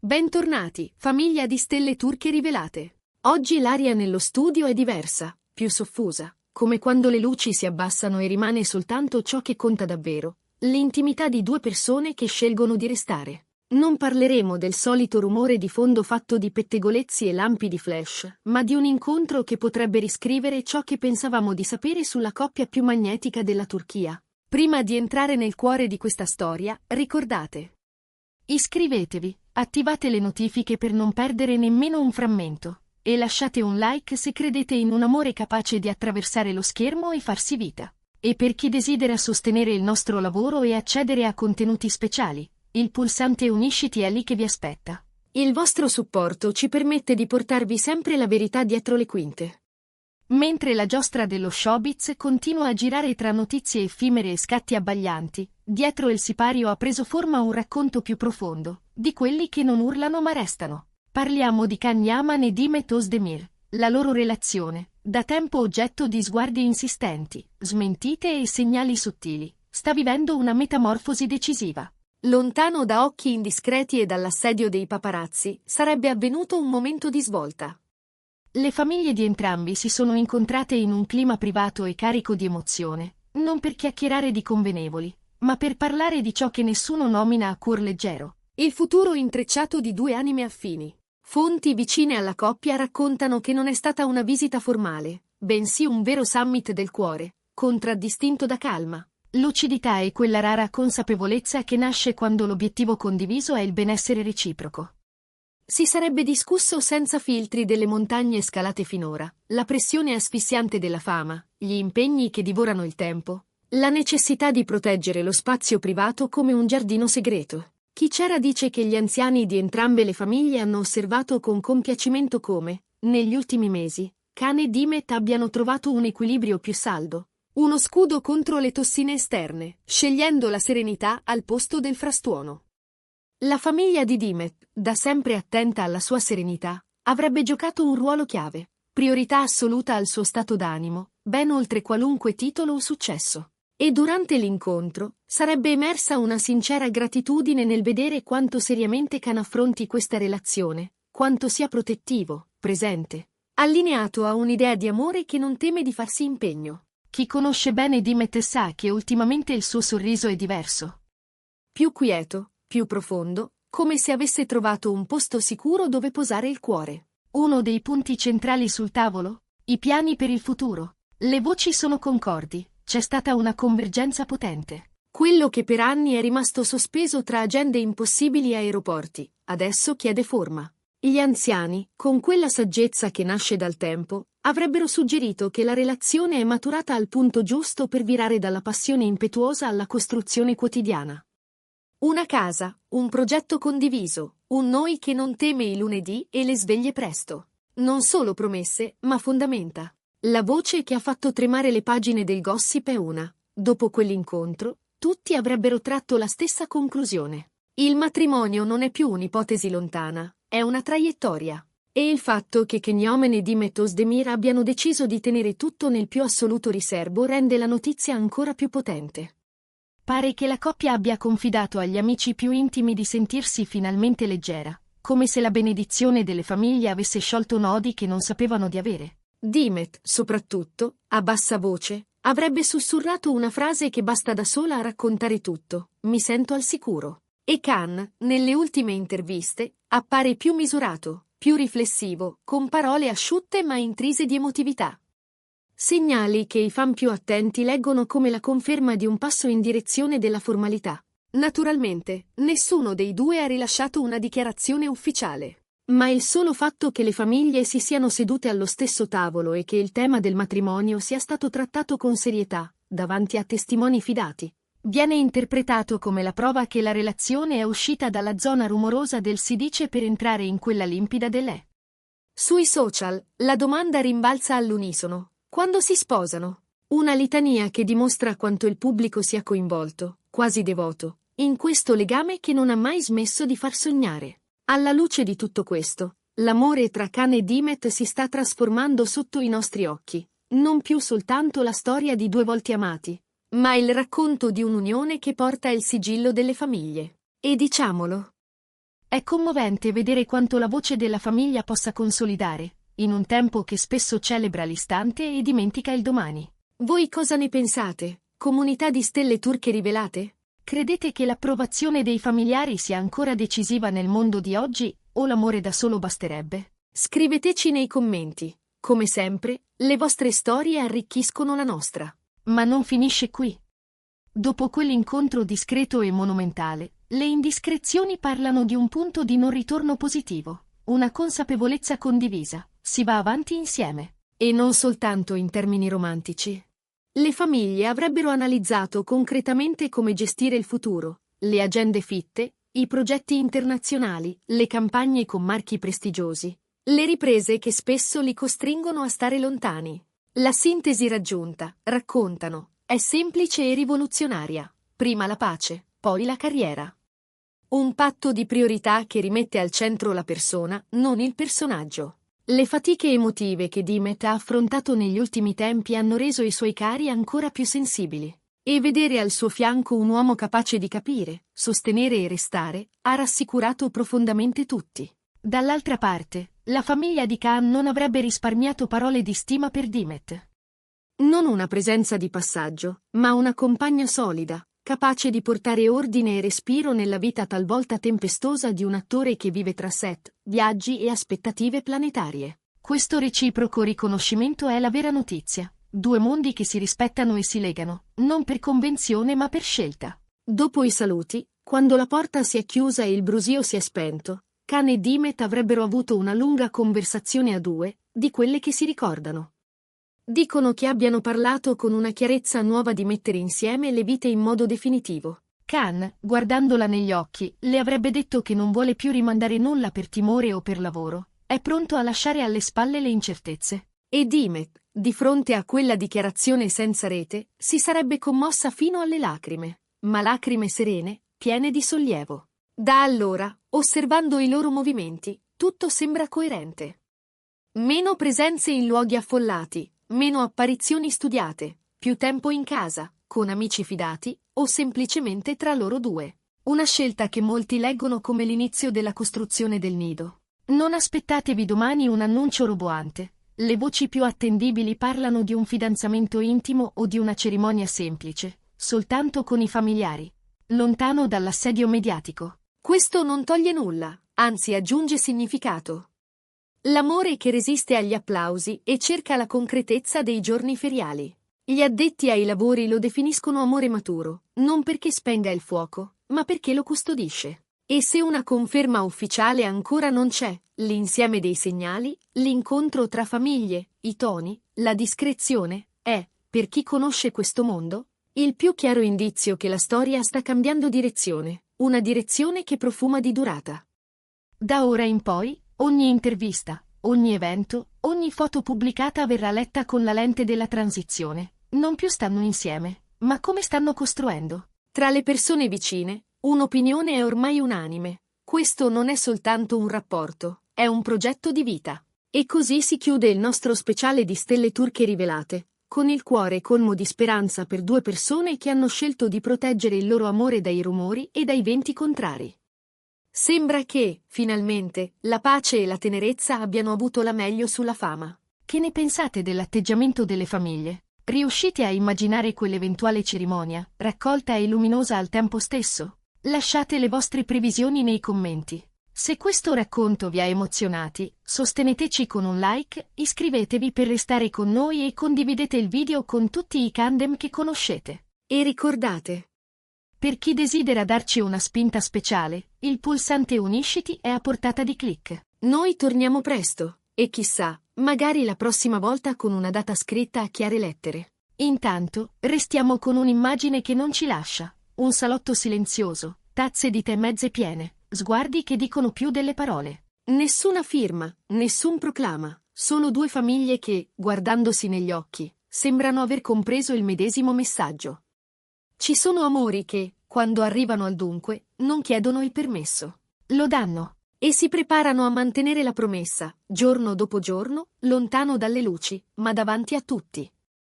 Bentornati, famiglia di stelle turche rivelate. Oggi l'aria nello studio è diversa, più soffusa, come quando le luci si abbassano e rimane soltanto ciò che conta davvero, l'intimità di due persone che scelgono di restare. Non parleremo del solito rumore di fondo fatto di pettegolezzi e lampi di flash, ma di un incontro che potrebbe riscrivere ciò che pensavamo di sapere sulla coppia più magnetica della Turchia. Prima di entrare nel cuore di questa storia, ricordate: iscrivetevi, attivate le notifiche per non perdere nemmeno un frammento, e lasciate un like se credete in un amore capace di attraversare lo schermo e farsi vita. E per chi desidera sostenere il nostro lavoro e accedere a contenuti speciali, il pulsante Unisciti è lì che vi aspetta. Il vostro supporto ci permette di portarvi sempre la verità dietro le quinte. Mentre la giostra dello showbiz continua a girare tra notizie effimere e scatti abbaglianti, dietro il sipario ha preso forma un racconto più profondo, di quelli che non urlano ma restano. Parliamo di Can Yaman e Demet Özdemir, la loro relazione, da tempo oggetto di sguardi insistenti, smentite e segnali sottili, sta vivendo una metamorfosi decisiva. Lontano da occhi indiscreti e dall'assedio dei paparazzi, sarebbe avvenuto un momento di svolta. Le famiglie di entrambi si sono incontrate in un clima privato e carico di emozione, non per chiacchierare di convenevoli, ma per parlare di ciò che nessuno nomina a cuor leggero: il futuro intrecciato di due anime affini. Fonti vicine alla coppia raccontano che non è stata una visita formale, bensì un vero summit del cuore, contraddistinto da calma, lucidità e quella rara consapevolezza che nasce quando l'obiettivo condiviso è il benessere reciproco. Si sarebbe discusso senza filtri delle montagne scalate finora, la pressione asfissiante della fama, gli impegni che divorano il tempo, la necessità di proteggere lo spazio privato come un giardino segreto. Chi c'era dice che gli anziani di entrambe le famiglie hanno osservato con compiacimento come, negli ultimi mesi, Can e Demet abbiano trovato un equilibrio più saldo, uno scudo contro le tossine esterne, scegliendo la serenità al posto del frastuono. La famiglia di Demet, da sempre attenta alla sua serenità, avrebbe giocato un ruolo chiave, priorità assoluta al suo stato d'animo, ben oltre qualunque titolo o successo. E durante l'incontro, sarebbe emersa una sincera gratitudine nel vedere quanto seriamente Can affronti questa relazione, quanto sia protettivo, presente, allineato a un'idea di amore che non teme di farsi impegno. Chi conosce bene Demet sa che ultimamente il suo sorriso è diverso. Più quieto, più profondo, come se avesse trovato un posto sicuro dove posare il cuore. Uno dei punti centrali sul tavolo? I piani per il futuro. Le voci sono concordi, c'è stata una convergenza potente. Quello che per anni è rimasto sospeso tra agende impossibili e aeroporti, adesso chiede forma. Gli anziani, con quella saggezza che nasce dal tempo, avrebbero suggerito che la relazione è maturata al punto giusto per virare dalla passione impetuosa alla costruzione quotidiana. Una casa, un progetto condiviso, un noi che non teme i lunedì e le sveglie presto. Non solo promesse, ma fondamenta. La voce che ha fatto tremare le pagine del gossip è una: dopo quell'incontro, tutti avrebbero tratto la stessa conclusione. Il matrimonio non è più un'ipotesi lontana, è una traiettoria. E il fatto che Can Yaman e Demet Özdemir abbiano deciso di tenere tutto nel più assoluto riservo rende la notizia ancora più potente. Pare che la coppia abbia confidato agli amici più intimi di sentirsi finalmente leggera, come se la benedizione delle famiglie avesse sciolto nodi che non sapevano di avere. Demet, soprattutto, a bassa voce, avrebbe sussurrato una frase che basta da sola a raccontare tutto: mi sento al sicuro. E Can, nelle ultime interviste, appare più misurato, più riflessivo, con parole asciutte ma intrise di emotività. Segnali che i fan più attenti leggono come la conferma di un passo in direzione della formalità. Naturalmente, nessuno dei due ha rilasciato una dichiarazione ufficiale. Ma il solo fatto che le famiglie si siano sedute allo stesso tavolo e che il tema del matrimonio sia stato trattato con serietà, davanti a testimoni fidati, viene interpretato come la prova che la relazione è uscita dalla zona rumorosa del si dice per entrare in quella limpida dell'è. Sui social, la domanda rimbalza all'unisono: quando si sposano? Una litania che dimostra quanto il pubblico sia coinvolto, quasi devoto, in questo legame che non ha mai smesso di far sognare. Alla luce di tutto questo, l'amore tra Can e Demet si sta trasformando sotto i nostri occhi, non più soltanto la storia di due volti amati, ma il racconto di un'unione che porta il sigillo delle famiglie. E diciamolo, È commovente vedere quanto la voce della famiglia possa consolidare, in un tempo che spesso celebra l'istante e dimentica il domani. Voi cosa ne pensate? Comunità di stelle turche rivelate? Credete che l'approvazione dei familiari sia ancora decisiva nel mondo di oggi, o l'amore da solo basterebbe? Scriveteci nei commenti. Come sempre, le vostre storie arricchiscono la nostra. Ma non finisce qui. Dopo quell'incontro discreto e monumentale, le indiscrezioni parlano di un punto di non ritorno positivo, una consapevolezza condivisa. Si va avanti insieme. E non soltanto in termini romantici. Le famiglie avrebbero analizzato concretamente come gestire il futuro, le agende fitte, i progetti internazionali, le campagne con marchi prestigiosi, le riprese che spesso li costringono a stare lontani. La sintesi raggiunta, raccontano, è semplice e rivoluzionaria. Prima la pace, poi la carriera. Un patto di priorità che rimette al centro la persona, non il personaggio. Le fatiche emotive che Dimet ha affrontato negli ultimi tempi hanno reso i suoi cari ancora più sensibili. E vedere al suo fianco un uomo capace di capire, sostenere e restare, ha rassicurato profondamente tutti. Dall'altra parte, la famiglia di Khan non avrebbe risparmiato parole di stima per Dimet. Non una presenza di passaggio, ma una compagna solida, capace di portare ordine e respiro nella vita talvolta tempestosa di un attore che vive tra set, viaggi e aspettative planetarie. Questo reciproco riconoscimento è la vera notizia. Due mondi che si rispettano e si legano, non per convenzione ma per scelta. Dopo i saluti, quando la porta si è chiusa e il brusio si è spento, Khan e Dimet avrebbero avuto una lunga conversazione a due, di quelle che si ricordano. Dicono che abbiano parlato con una chiarezza nuova di mettere insieme le vite in modo definitivo. Khan, guardandola negli occhi, le avrebbe detto che non vuole più rimandare nulla per timore o per lavoro, è pronto a lasciare alle spalle le incertezze. E Dimet, di fronte a quella dichiarazione senza rete, si sarebbe commossa fino alle lacrime, ma lacrime serene, piene di sollievo. Da allora, osservando i loro movimenti, tutto sembra coerente. Meno presenze in luoghi affollati, meno apparizioni studiate, più tempo in casa, con amici fidati, o semplicemente tra loro due. Una scelta che molti leggono come l'inizio della costruzione del nido. Non aspettatevi domani un annuncio roboante. Le voci più attendibili parlano di un fidanzamento intimo o di una cerimonia semplice, soltanto con i familiari, lontano dall'assedio mediatico. Questo non toglie nulla, anzi aggiunge significato. L'amore che resiste agli applausi e cerca la concretezza dei giorni feriali. Gli addetti ai lavori lo definiscono amore maturo, non perché spenga il fuoco, ma perché lo custodisce. E se una conferma ufficiale ancora non c'è, l'insieme dei segnali, l'incontro tra famiglie, i toni, la discrezione, è, per chi conosce questo mondo, il più chiaro indizio che la storia sta cambiando direzione, una direzione che profuma di durata. Da ora in poi, ogni intervista, ogni evento, ogni foto pubblicata verrà letta con la lente della transizione. Non più stanno insieme, ma come stanno costruendo. Tra le persone vicine, un'opinione è ormai unanime. Questo non è soltanto un rapporto, è un progetto di vita. E così si chiude il nostro speciale di stelle turche rivelate, con il cuore colmo di speranza per due persone che hanno scelto di proteggere il loro amore dai rumori e dai venti contrari. Sembra che, finalmente, la pace e la tenerezza abbiano avuto la meglio sulla fama. Che ne pensate dell'atteggiamento delle famiglie? Riuscite a immaginare quell'eventuale cerimonia, raccolta e luminosa al tempo stesso? Lasciate le vostre previsioni nei commenti. Se questo racconto vi ha emozionati, sosteneteci con un like, iscrivetevi per restare con noi e condividete il video con tutti i Kandem che conoscete. E ricordate, per chi desidera darci una spinta speciale, il pulsante Unisciti è a portata di click. Noi torniamo presto, e chissà, magari la prossima volta con una data scritta a chiare lettere. Intanto, restiamo con un'immagine che non ci lascia, un salotto silenzioso, tazze di tè mezze piene, sguardi che dicono più delle parole. Nessuna firma, nessun proclama, solo due famiglie che, guardandosi negli occhi, sembrano aver compreso il medesimo messaggio. Ci sono amori che, quando arrivano al dunque, non chiedono il permesso. Lo danno. E si preparano a mantenere la promessa, giorno dopo giorno, lontano dalle luci, ma davanti a tutti.